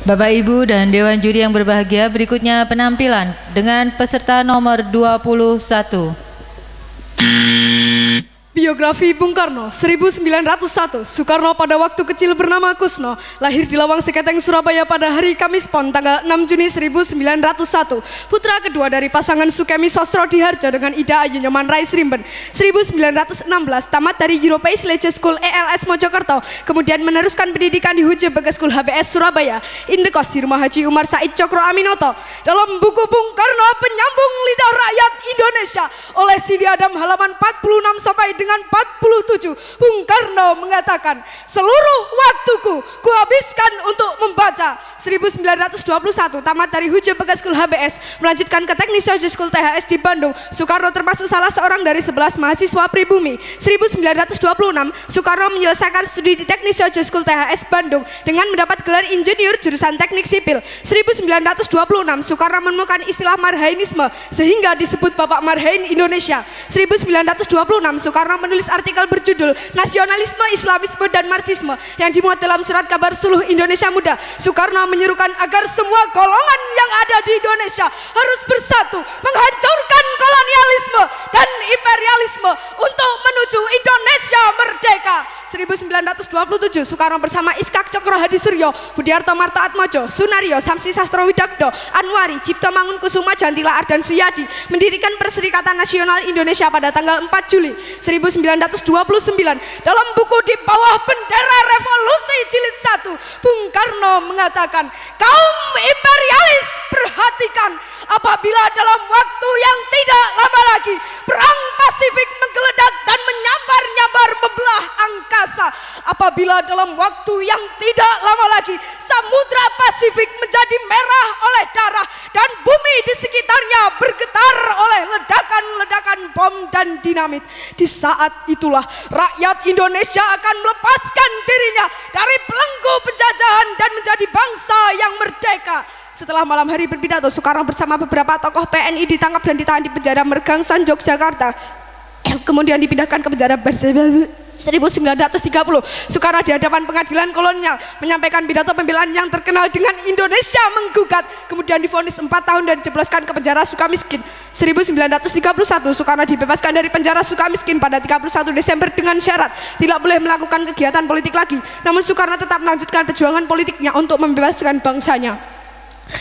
Bapak Ibu dan Dewan Juri yang berbahagia, berikutnya penampilan dengan peserta nomor 21. Biografi Bung Karno, 1901. Soekarno pada waktu kecil bernama Kusno, lahir di Lawang Seketeng, Surabaya pada hari Kamis Pon tanggal 6 Juni 1901. Putra kedua dari pasangan Sukemi Sostro Diharjo dengan Ida Ayu Nyoman Rais Rimben. 1916 tamat dari European Legion School ELS Mojokerto, kemudian meneruskan pendidikan di Huje Bagas School HBS Surabaya. Indekos di Rumah Haji Umar Said Cokro Aminoto. Dalam buku Bung Karno Penyambung Lidah Rakyat Indonesia oleh Sidi Adam halaman 46 sampai dengan 47, Bung Karno mengatakan, seluruh waktuku kuhabiskan untuk membaca. 1921 tamat dari Huje Bagas School HBS, melanjutkan ke Teknik Sosial School THS di Bandung. Soekarno termasuk salah seorang dari 11 mahasiswa pribumi. 1926 Soekarno menyelesaikan studi di Teknik Sosial School THS Bandung dengan mendapat gelar insinyur jurusan Teknik Sipil. 1926 Soekarno menemukan istilah Marhainisme sehingga disebut Bapak Marhain Indonesia. 1926 Soekarno menulis artikel berjudul Nasionalisme, Islamisme, dan Marxisme yang dimuat dalam surat kabar Suluh Indonesia Muda. Soekarno menyerukan agar semua golongan yang ada di Indonesia harus bersatu menghancurkan kolonialisme dan imperialisme untuk menuju Indonesia merdeka. 1927 Soekarno bersama Iskak Cokro Hadi Suryo, Budiarto Marto Atmojo, Sunario, Samsi Sastro Widakdo, Anwari, Cipto Mangunkusumo, Jantila Ardan Suyadi mendirikan Perserikatan Nasional Indonesia pada tanggal 4 Juli 1929. Dalam buku Di Bawah Bendera Revolusi Jilid 1, Bung Karno mengatakan, kaum imperialis perhatikan, apabila dalam waktu yang tidak lama lagi perang Pasifik menggeledak dan menyambar-nyambar membelah angkasa, apabila dalam waktu yang tidak lama lagi Samudra Pasifik menjadi merah oleh darah dan bumi di sekitarnya bergetar oleh ledakan-ledakan bom dan dinamit, di saat itulah rakyat Indonesia akan melepaskan dirinya dari belenggu penjajahan dan menjadi bangsa yang merdeka. Setelah malam hari berpidato, Soekarno bersama beberapa tokoh PNI ditangkap dan ditahan di penjara Mergangsan, Yogyakarta. Kemudian dipindahkan ke penjara Bersebel. 1930 Soekarno di hadapan pengadilan kolonial menyampaikan pidato pembelaan yang terkenal dengan Indonesia menggugat, kemudian divonis 4 tahun dan dijebloskan ke penjara Sukamiskin. 1931 Soekarno dibebaskan dari penjara Sukamiskin pada 31 Desember dengan syarat tidak boleh melakukan kegiatan politik lagi, namun Soekarno tetap melanjutkan perjuangan politiknya untuk membebaskan bangsanya.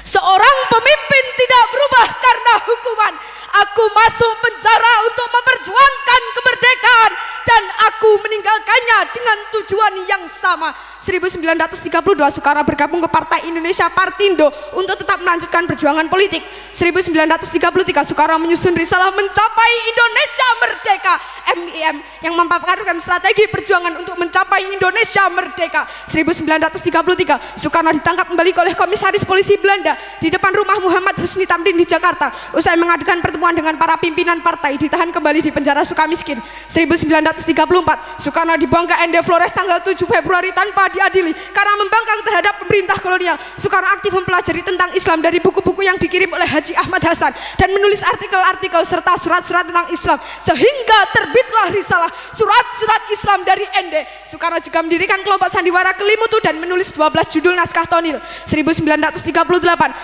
Seorang pemimpin tidak berubah karena hukuman. Aku masuk penjara untuk memperjuangkan kemerdekaan dan aku meninggalkannya dengan tujuan yang sama. 1932 Soekarno bergabung ke Partai Indonesia Partindo untuk tetap melanjutkan perjuangan politik. 1933 Soekarno menyusun risalah Mencapai Indonesia Merdeka (MIM) yang memaparkan strategi perjuangan untuk mencapai Indonesia merdeka. 1933 Soekarno ditangkap kembali oleh Komisaris Polisi Belanda di depan rumah Muhammad Husni Tamrin di Jakarta. Usai mengadakan pertemuan dengan para pimpinan partai, ditahan kembali di penjara Sukamiskin. 1934 Soekarno dibuang ke ND Flores tanggal 7 Februari tanpa diadili karena membangkang terhadap pemerintah kolonial. Soekarno aktif mempelajari tentang Islam dari buku-buku yang dikirim oleh Haji Ahmad Hasan dan menulis artikel-artikel serta surat-surat tentang Islam sehingga terbitlah risalah Surat-Surat Islam dari ND. Soekarno juga mendirikan kelompok sandiwara Kelimutu dan menulis 12 judul naskah tonil. 1938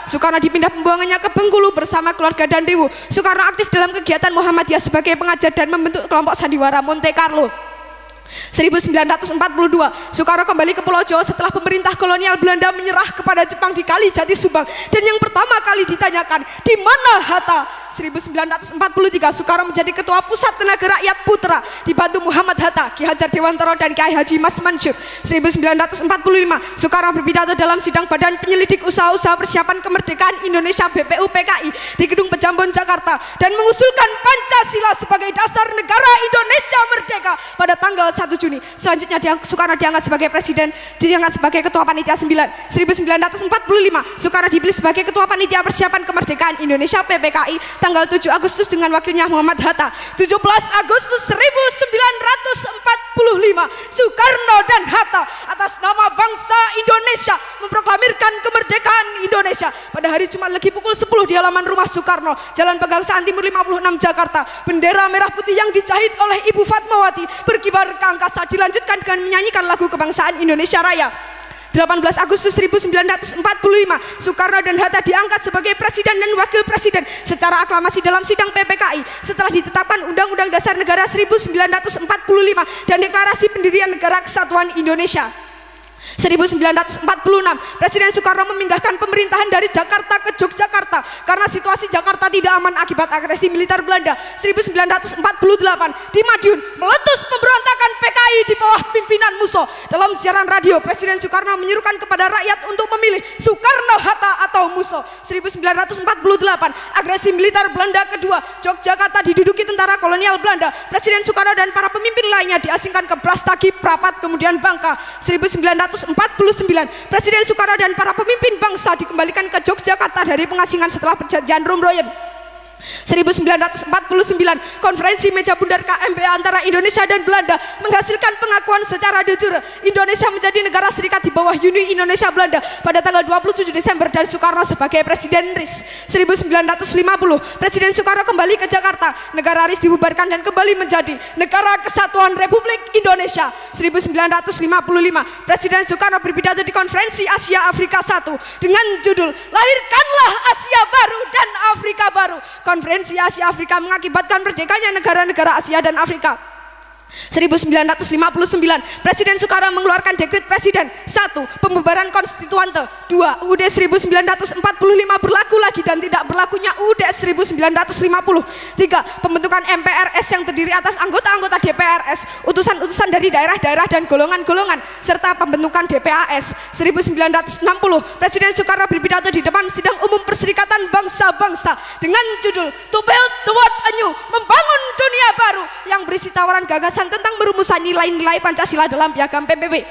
Soekarno dipindah pembuangannya ke Bengkulu bersama keluarga dan Riwu. Soekarno aktif dalam kegiatan Muhammadiyah sebagai pengajar dan membentuk kelompok sandiwara Monte Carlo. 1942 Soekarno kembali ke Pulau Jawa setelah pemerintah kolonial Belanda menyerah kepada Jepang di Kali Jati Subang, dan yang pertama kali ditanyakan, di mana Hatta? 1943 Soekarno menjadi ketua Pusat Tenaga Rakyat Putra dibantu Muhammad Hatta, Ki Hajar Dewantara dan Kiai Haji Mas Mansur. 1945 Soekarno berpidato dalam sidang Badan Penyelidik Usaha-Usaha Persiapan Kemerdekaan Indonesia BPU PKI di Gedung Pejambon Jakarta dan mengusulkan Pancasila sebagai dasar negara Indonesia merdeka pada tanggal 1 Juni. Selanjutnya Soekarno diangkat sebagai presiden, diangkat sebagai ketua panitia 9. 1945 Soekarno dipilih sebagai ketua panitia persiapan kemerdekaan Indonesia PPKI tanggal 7 Agustus dengan wakilnya Muhammad Hatta. 17 Agustus 1945 Soekarno dan Hatta atas nama bangsa Indonesia memproklamirkan kemerdekaan Indonesia. Pada hari Jumat Legi pukul 10 di halaman rumah Soekarno, Jalan Pegangsaan Timur 56 Jakarta, bendera merah putih yang dijahit oleh Ibu Fatmawati berkibar ke angkasa, dilanjutkan dengan menyanyikan lagu kebangsaan Indonesia Raya. 18 Agustus 1945, Soekarno dan Hatta diangkat sebagai presiden dan wakil presiden secara aklamasi dalam sidang PPKI setelah ditetapkan Undang-Undang Dasar Negara 1945 dan Deklarasi Pendirian Negara Kesatuan Indonesia. 1946, Presiden Soekarno memindahkan pemerintahan dari Jakarta ke Yogyakarta karena situasi Jakarta tidak aman akibat agresi militer Belanda. 1948, di Madiun meletus pemberontakan PKI di bawah pimpinan Musso. Dalam siaran radio, Presiden Soekarno menyerukan kepada rakyat untuk memilih Soekarno, Hatta atau Musso. 1948, agresi militer Belanda kedua, Yogyakarta diduduki tentara kolonial Belanda. Presiden Soekarno dan para pemimpin lainnya diasingkan ke Brastagi, Prapat, kemudian Bangka. 1949, Presiden Soekarno dan para pemimpin bangsa dikembalikan ke Yogyakarta dari pengasingan setelah perjanjian Romroyen. 1949, konferensi meja bundar KMB antara Indonesia dan Belanda menghasilkan pengakuan secara de jure Indonesia menjadi negara serikat di bawah Uni Indonesia Belanda pada tanggal 27 Desember dan Soekarno sebagai Presiden RIS. 1950, Presiden Soekarno kembali ke Jakarta, negara RIS dibubarkan dan kembali menjadi Negara Kesatuan Republik Indonesia. 1955, Presiden Soekarno berpidato di konferensi Asia Afrika I dengan judul Lahirkanlah Asia Baru dan Afrika Baru. Konferensi Asia Afrika mengakibatkan merdekanya negara-negara Asia dan Afrika. 1959, Presiden Soekarno mengeluarkan dekret Presiden 1. Pembubaran konstituante. 2. UUD 1945 berlaku lagi dan tidak berlakunya UUD 1950. 3. Pembentukan MPRS yang terdiri atas anggota-anggota DPRS, utusan-utusan dari daerah-daerah dan golongan-golongan, serta pembentukan DPAS. 1960, Presiden Soekarno berpidato di depan Sidang Umum Perserikatan Bangsa-Bangsa dengan judul To Build the World Anew, membangun dunia baru, yang berisi tawaran gagasan tentang merumusan nilai-nilai Pancasila dalam piagam PBB.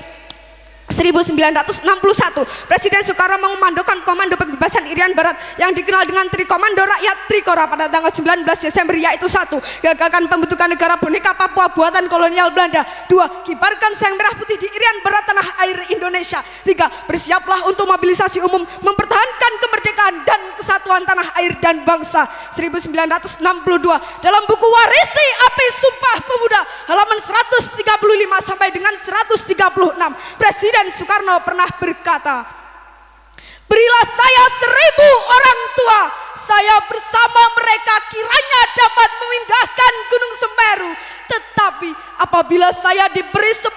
1961, Presiden Soekarno mengomandokan Komando Pembebasan Irian Barat yang dikenal dengan Trikomando Rakyat Trikora pada tanggal 19 Desember, yaitu 1. Gagalkan pembentukan negara boneka Papua buatan kolonial Belanda. 2. Kibarkan sang merah putih di Irian Barat tanah air Indonesia. 3. Bersiaplah untuk mobilisasi umum mempertahankan kemerdekaan dan kesatuan tanah air dan bangsa. 1962, dalam buku Warisi Api Sumpah Pemuda halaman 135 sampai dengan 136, Presiden Soekarno pernah berkata, berilah saya 1000 orang tua, saya bersama mereka kiranya dapat memindahkan Gunung Semeru. Tetapi apabila saya diberi 10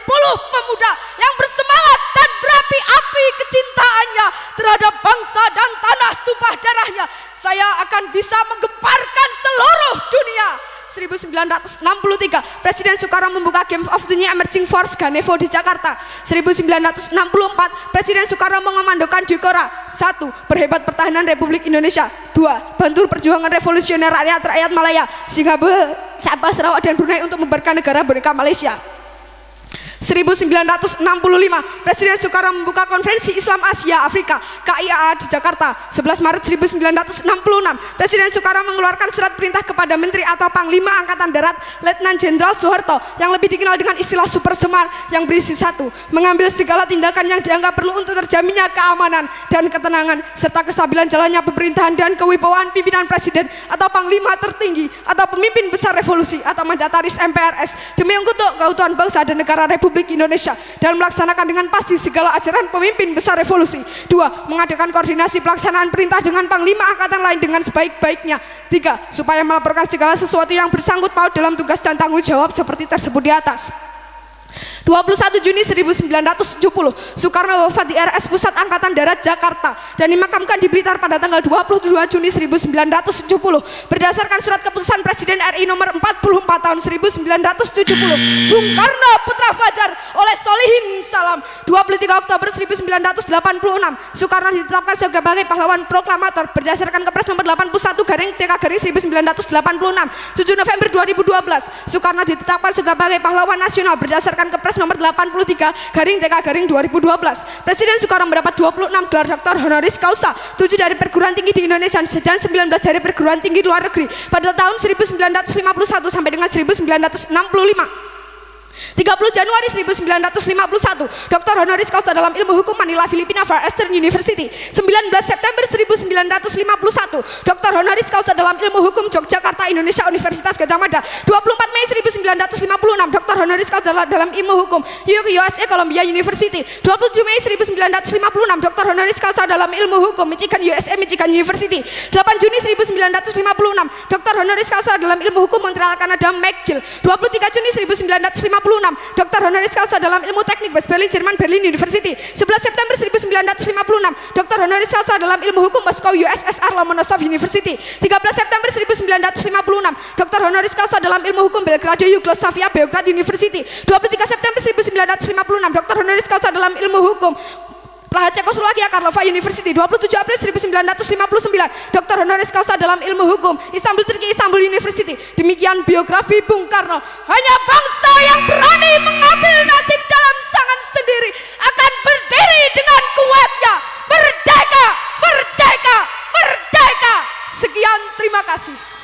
pemuda yang bersemangat dan berapi-api kecintaannya terhadap bangsa dan tanah tumpah darahnya, saya akan bisa menggemparkan seluruh dunia. 1963, Presiden Soekarno membuka Game of the New Emerging Force Ganevo di Jakarta. 1964, Presiden Soekarno mengomandokan Dikora. 1. Perhebat pertahanan Republik Indonesia. 2. Bantu perjuangan revolusioner rakyat Malaya, Singapura, Sabah, Sarawak dan Brunei untuk membubarkan negara boneka Malaysia. 1965, Presiden Soekarno membuka Konferensi Islam Asia Afrika KIAA di Jakarta. 11 Maret 1966, Presiden Soekarno mengeluarkan surat perintah kepada Menteri atau Panglima Angkatan Darat Letnan Jenderal Soeharto yang lebih dikenal dengan istilah Super Semar, yang berisi 1. Mengambil segala tindakan yang dianggap perlu untuk terjaminnya keamanan dan ketenangan serta kestabilan jalannya pemerintahan dan kewibawaan pimpinan Presiden atau Panglima tertinggi atau pemimpin besar revolusi atau mandataris MPRS demi untuk keutuhan bangsa dan negara Republik Indonesia dan melaksanakan dengan pasti segala ajaran pemimpin besar revolusi. 2. Mengadakan koordinasi pelaksanaan perintah dengan Panglima Angkatan lain dengan sebaik-baiknya. 3. Supaya melaporkan segala sesuatu yang bersangkut paut dalam tugas dan tanggung jawab seperti tersebut di atas. 21 Juni 1970, Soekarno wafat di RS Pusat Angkatan Darat Jakarta dan dimakamkan di Blitar pada tanggal 22 Juni 1970 berdasarkan surat keputusan Presiden RI nomor 44 tahun 1970. Bung Karno Putra Fajar oleh Solihin Salam. 23 Oktober 1986, Soekarno ditetapkan sebagai pahlawan proklamator berdasarkan Kepres nomor 81/TK/1986. 7 November 2012, Soekarno ditetapkan sebagai pahlawan nasional berdasarkan Kepres nomor 83/TK/2012. Presiden Soekarno mendapat 26 gelar doktor honoris causa, 7 dari perguruan tinggi di Indonesia dan 19 dari perguruan tinggi luar negeri pada tahun 1951 sampai dengan 1965. 30 Januari 1951, Dr. Honoris Causa dalam ilmu hukum Manila, Filipina, Far Eastern University. 19 September 1951, Dr. Honoris Causa dalam ilmu hukum Yogyakarta, Indonesia, Universitas Gadjah Mada. 24 Mei 1956, Dr. Honoris Causa dalam ilmu hukum USA, Columbia University. 27 Mei 1956, Dr. Honoris Causa dalam ilmu hukum Michigan, USA, Michigan University. 8 Juni 1956, Dr. Honoris Causa dalam ilmu hukum Montreal, Kanada, McGill. 23 Juni 1956, Dr. Honoris Causa dalam ilmu teknik West Berlin, Jerman, Berlin University. 11 September 1956, Dr. Honoris Causa dalam ilmu hukum Moskow, USSR, Lomonosov University. 13 September 1956, Dr. Honoris Causa dalam ilmu hukum Belgrade, Yugoslavia, Beograd University. 23 September 1956, Dr. Honoris Causa dalam ilmu hukum Praha, Cekoslovakia, Karlova University. 27 April 1959, Dr. Honoris Causa dalam ilmu hukum Istanbul, Turki, Istanbul University. Demikian biografi Bung Karno. Hanya bangsa yang berani mengambil nasib dalam tangan sendiri akan berdiri dengan kuatnya. Merdeka, merdeka, merdeka. Sekian, terima kasih.